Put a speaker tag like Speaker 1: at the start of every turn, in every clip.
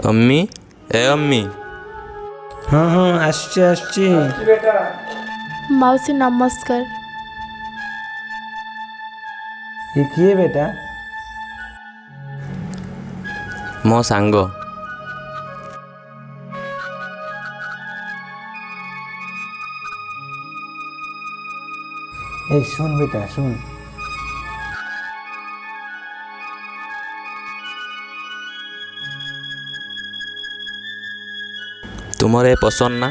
Speaker 1: अम्मी ए अम्मी
Speaker 2: हाँ हाँ आसुची आसुची
Speaker 3: माउसी नमस्कार।
Speaker 2: ये किए बेटा?
Speaker 1: मो सांग।
Speaker 2: ए सुन बेटा सुन,
Speaker 1: तुमर ए पसंद ना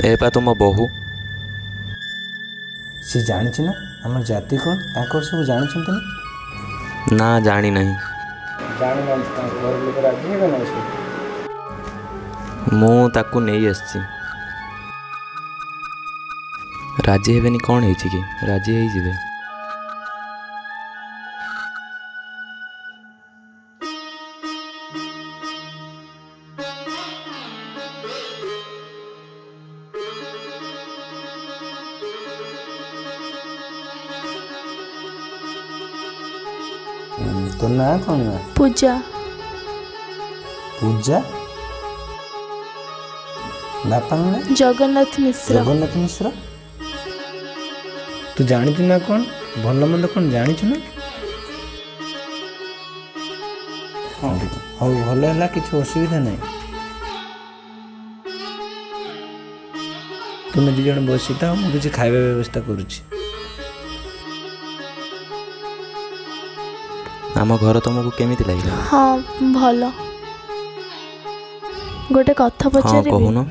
Speaker 1: ए पा तुम बहु
Speaker 2: सी जानी ना आम जाति कौन ताकर सब जानते
Speaker 1: ना जानी नहीं। मु ताकू नहीं आसी राजी हेबेनी कौन है कि राजी है जिवे।
Speaker 2: तो ना कौन ना?
Speaker 3: पूजा।
Speaker 2: पूजा? बापा ना?
Speaker 3: जगन्नाथ मिश्र।
Speaker 2: जगन्नाथ मिश्र? तू जानी ना कौन भल मंद कौन जानी ना? हाँ हाँ भल है किसी असुविधा नहीं। तुम्हें दु जन बसी था मुझे खाଇବା व्यवस्था करुच्ची।
Speaker 1: आम घर तुमको केमिति लगे?
Speaker 3: हाँ भल। गोटे कथा
Speaker 1: हाँ
Speaker 3: पचारि
Speaker 1: कहून।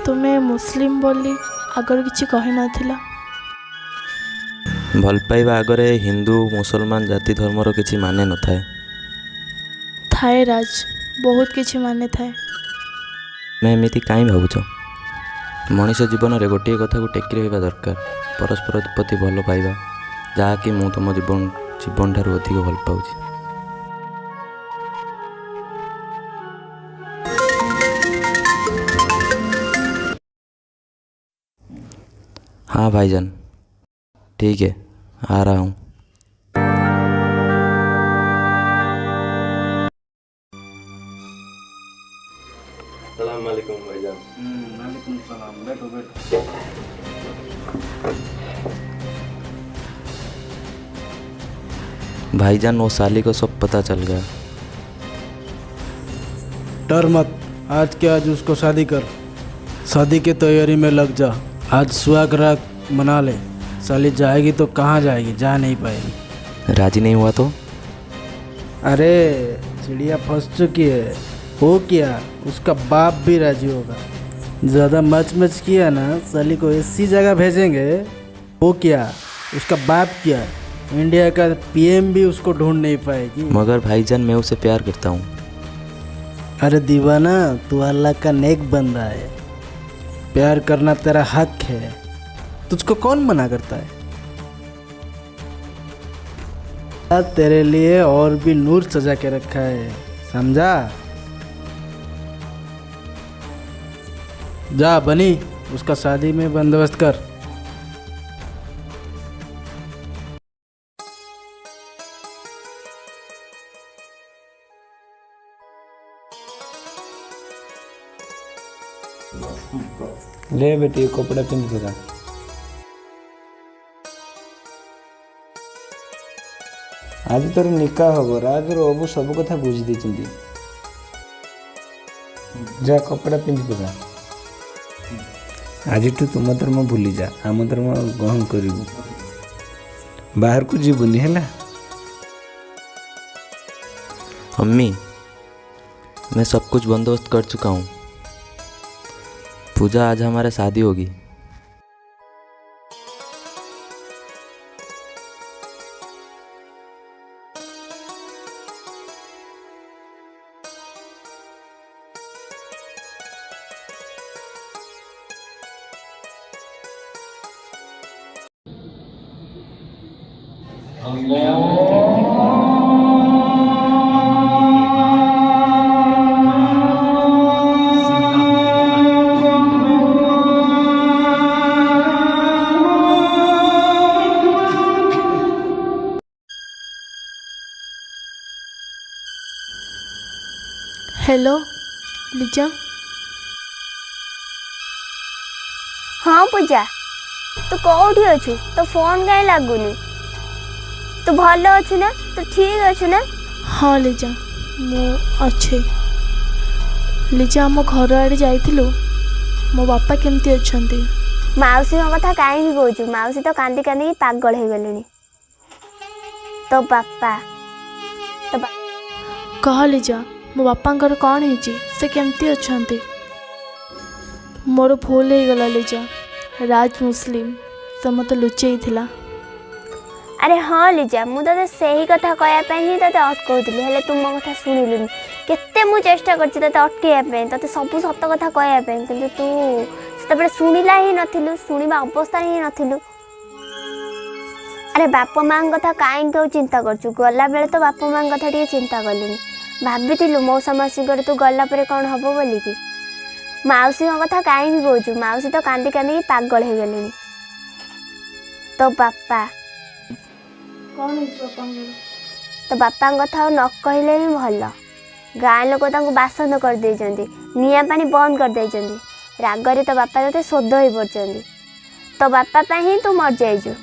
Speaker 3: तुम्हें मुस्लिम बोली आगर किसी कही नथिला।
Speaker 1: भल पाइबा आगरे हिंदू मुसलमान जाति धर्मर किसी माने न थाए।
Speaker 3: थाए राज, बहुत किसी माने थाए।
Speaker 1: मैं एमती कहीं भावुच मनीष जीवन में गोटे कथा को टेकी रहा दरकार, परस्पर प्रति भल पाइबा, जहाँकि मु तुम जीवन ठारू अधिक भल पाऊँ। हाँ भाईजान ठीक है, आ रहा हूँ। अस्सलाम वालेकुम भाईजान।
Speaker 2: वालेकुम सलाम, बैठो बैठो।
Speaker 1: भाईजान वो साली को सब पता चल गया।
Speaker 4: डर मत, आज के आज उसको शादी कर, शादी की तैयारी में लग जा। आज सुहाग रात मना ले, साली जाएगी तो कहाँ जाएगी, जा नहीं पाएगी।
Speaker 1: राजी नहीं हुआ तो?
Speaker 4: अरे चिड़िया फंस चुकी है, हो क्या उसका बाप भी राजी होगा। ज़्यादा मच किया ना, साली को ऐसी जगह भेजेंगे, हो क्या उसका बाप क्या इंडिया का पीएम भी उसको ढूंढ नहीं पाएगी।
Speaker 1: मगर भाईजान मैं उसे प्यार करता हूँ।
Speaker 4: अरे दीवाना, तू अल्लाह का नेक बंदा है, प्यार करना तेरा हक है, तुझको कौन मना करता है। आज तेरे लिए और भी नूर सजा के रखा है, समझा। जा बनी, उसका शादी में बंदोबस्त कर।
Speaker 2: ले बेटी ये कपड़ा पिंध पका। आज तोर निकाह हम राज अबू सब कथा बुझी देती। जा कपड़ा पिंध पका। आज तुम धर्म भूली जा, आम धर्म ग्रहण करू। बाहर को जीवनी है।
Speaker 1: अम्मी मैं सब कुछ बंदोबस्त कर चुका हूँ। पूजा आज हमारे शादी होगी।
Speaker 3: हेलो ଲିଜା
Speaker 5: हाँ पूजा तू कौटी अच्छु तो फोन कहीं लगुनि तू भल अच्छु ना तू ठीक अच्छु ना
Speaker 3: हाँ ଲିଜା ମୁଁ ଅଛି ଲିଜା ଆମ ଘର ଆଡ଼େ ଯାଇଥିଲୁ ମୋ ବାପା କେମିତି ଅଛନ୍ତି?
Speaker 5: माउसी कथा कहीं कौचु माउसी तो कांदी कांदी पागल हो गले तो बापा
Speaker 3: कह ଲିଜା ମୋ ବାପାଙ୍କର କ'ଣ ହେଇଛି ସେ କେମିତି ଅଛନ୍ତି? ମୋର ଭୁଲ ହେଇଗଲା ଲିଜା ରାଜ ମୁସଲିମ ସେ ମୋତେ ଲୁଚେଇଥିଲା।
Speaker 5: अरे हाँ लिजा मु ते सही कथा कहवाई ही ते अटकाउली हेले तुम मो कथा शुणिलुनि केते मु चेष्टा करछि ते अटकेया ते सब सत कथा कहवाई किंतु तू से शुणिला ही नथिलु शुणिबा अवस्था ही नथिलु। अरे बापा माँ कथा कहीं क्यों चिंता करछु गला बेले तो बापा माँ कथा टी चिंता कलुनि भाभी मौसा मासी तू गला पर कौन हम बोली कि माउसी कथा कहीं कौचु माउसी तो कांदी कांदी पागल हो गले तो बापा
Speaker 3: କ'ଣ
Speaker 5: तो बापा कथा न कहले ही भल गाँ लोक बासन कर निआ पानी बंद कर रागरे तो बापा ते शोध हो पड़ते तो बापा ही तू मर जाइजु।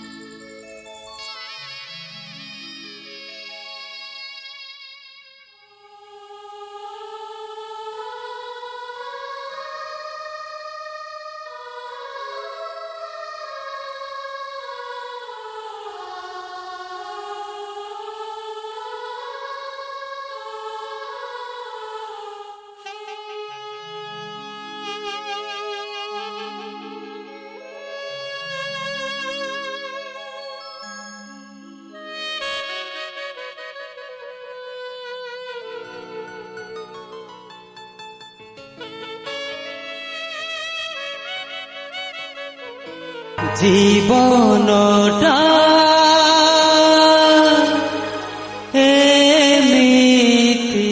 Speaker 6: জীবনটা এমিতি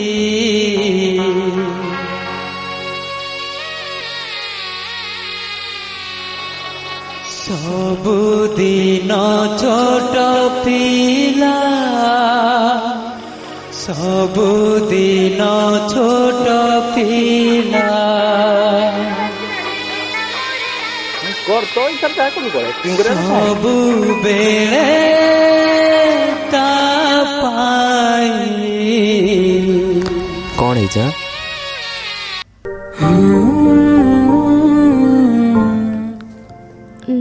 Speaker 6: ସବୁଦିନ ଛୋଟ ପିଲା ସବୁଦିନ ଛୋଟ ପିଲା ସବୁବେଳେ ତା ପାଇଁ
Speaker 1: କ'ଣ ହେଇଛି?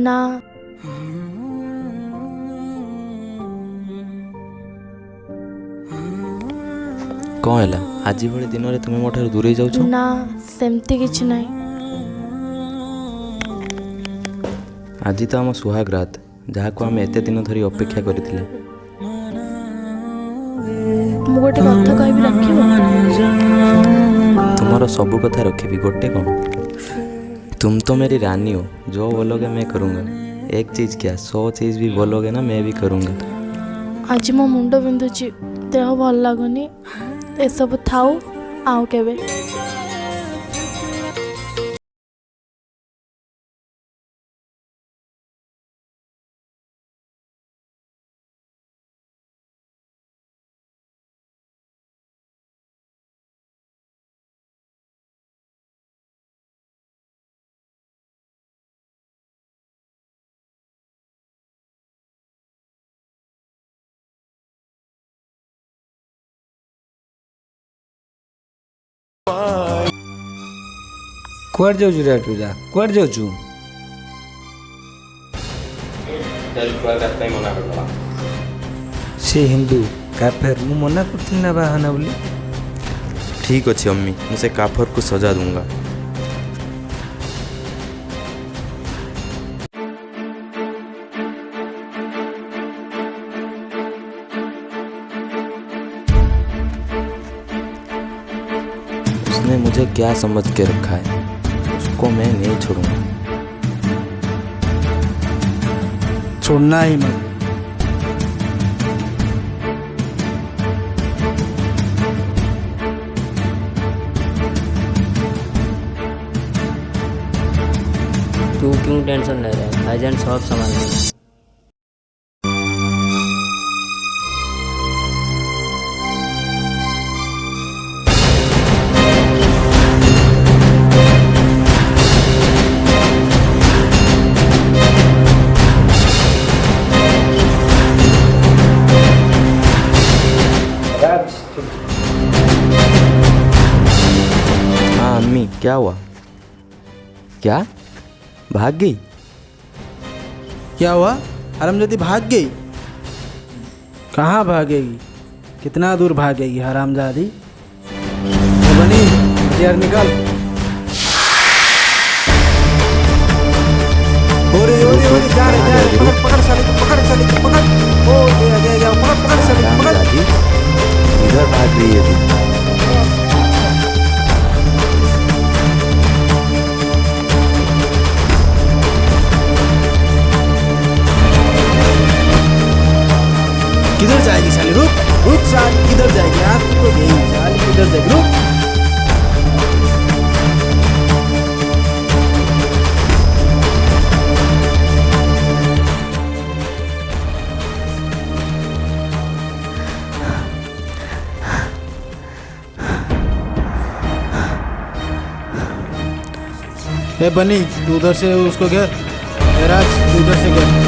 Speaker 3: ନା
Speaker 1: କ'ଣ ହେଲା? ଆଜି ଭଳି ଦିନରେ ତୁମେ ମୋ ଠାରୁ ଦୂରେଇ ଯାଉଛ?
Speaker 3: ନା ସେମିତି କିଛି ନାହିଁ।
Speaker 1: ଆଜି ତ ଆମ ସୁହାଗ ରାତ ଯାହାକୁ ଆମେ ଏତେ ଦିନ ଧରି ଅପେକ୍ଷା କରିଥିଲେ।
Speaker 3: ମୁଁ ଗୋଟେ କଥା କହିବି ରଖିବ?
Speaker 1: ତୁମର ସବୁ କଥା ରଖିବି, ଗୋଟେ କ'ଣ? तुम तो मेरी रानी हो, जो बोलोगे मैं करूँगा। एक चीज़ क्या 100 चीज़ भी बोलोगे ना मैं भी करूँगा।
Speaker 3: आज मो मुंड बिंधुची देह भल लगुनि एसबू थाऊ आउ केबे।
Speaker 2: कुआड़ जाऊँ रे पूजा कुआड़ जाऊँ से हिंदू काफेर मु मना करथिल ना बाहाना बोली।
Speaker 1: ठीक अच्छे अम्मी, मुझे काफर को सजा दूंगा। उसने मुझे क्या समझ के रखा है, उसको मैं नहीं छोड़ूंगा।
Speaker 4: छोड़ना ही मत।
Speaker 7: तू क्यों टेंशन ले रहा है? भाईजान सब संभाल लेंगे।
Speaker 1: क्या हुआ? क्या भाग गई?
Speaker 4: क्या हुआ? हरामजादी भाग गई? कहाँ भागेगी? कितना दूर भागेगी हरामजादी? ए बनी, यार निकाल। ओरे जा रहे पकड़ साले को, पकड़ साले को, पकड़। ओ गया पकड़ साले को, पकड़।
Speaker 1: दादी इधर भाग रही है तू।
Speaker 4: किधर जाएगी साली? रुक साली, किधर जाएगी? आप तो गई साली, किधर जाएगी? रुक। ए बनी, तू उधर से उसको घेर। ए राज, तू उधर से घेर।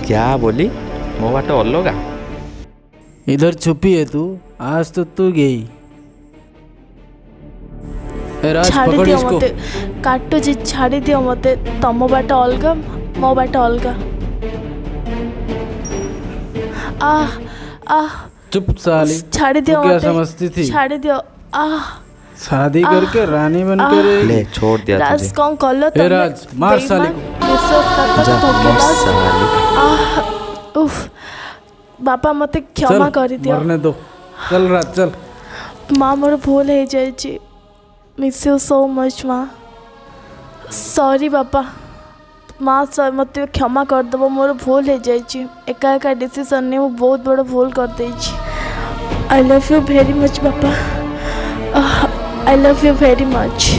Speaker 1: क्या बोली? ମୋ ବାଟ ଅଲଗା?
Speaker 4: इधर छुपी है तू, आज तो तू गई। ए राज,
Speaker 3: ଛାଡ଼ି
Speaker 4: पकड़
Speaker 3: ଦିଅ
Speaker 4: इसको।
Speaker 3: ମୋତେ କାଟୁଛି, ଛାଡ଼ି ଦିଅ ମୋତେ। ତମ ବାଟ ଅଲଗା, ମୋ ବାଟ ଅଲଗା। ଆହ ଆହ
Speaker 4: चुप साली,
Speaker 3: ଛାଡ଼ି
Speaker 4: तू
Speaker 3: ଦିଅ
Speaker 4: क्या
Speaker 3: ମୋତେ,
Speaker 4: समझती थी?
Speaker 3: ଛାଡ଼ି ଦିଅ। ଆह
Speaker 4: शादी करके रानी बन
Speaker 3: आह।
Speaker 4: कर
Speaker 1: ले छोड़ दिया
Speaker 3: ରାଜ
Speaker 1: तुझे।
Speaker 3: କ'ଣ କଲ
Speaker 4: ए ରାଜ, ମାର ସାଲି को।
Speaker 3: ବିଶ୍ୱାସଘାତକ
Speaker 1: जा
Speaker 3: ଧୋକେବାଜ।
Speaker 1: साली।
Speaker 3: ଆହ ଉଫ ବାପା ମୋତେ କ୍ଷମା
Speaker 4: चल
Speaker 3: କରିଦିଅ।
Speaker 4: मरने दो, चल राज चल।
Speaker 3: ମାଆ ମୋର ଭୁଲ ହେଇଯାଇଛି। ମିସ୍ ୟୁ ସୋ ମଚ୍ ମା। ସରି ବାପା। ମାଆ ମୋତେ କ୍ଷମା କରିଦେବ, ମୋର ଭୁଲ ହେଇଯାଇଛି। ଏକା ଏକା ଡିସିସନ୍ ନେଇ ମୁଁ ବହୁତ ବଡ଼ ଭୁଲ କରିଦେଇଛି। I love you very much ବାପା। I love you very much.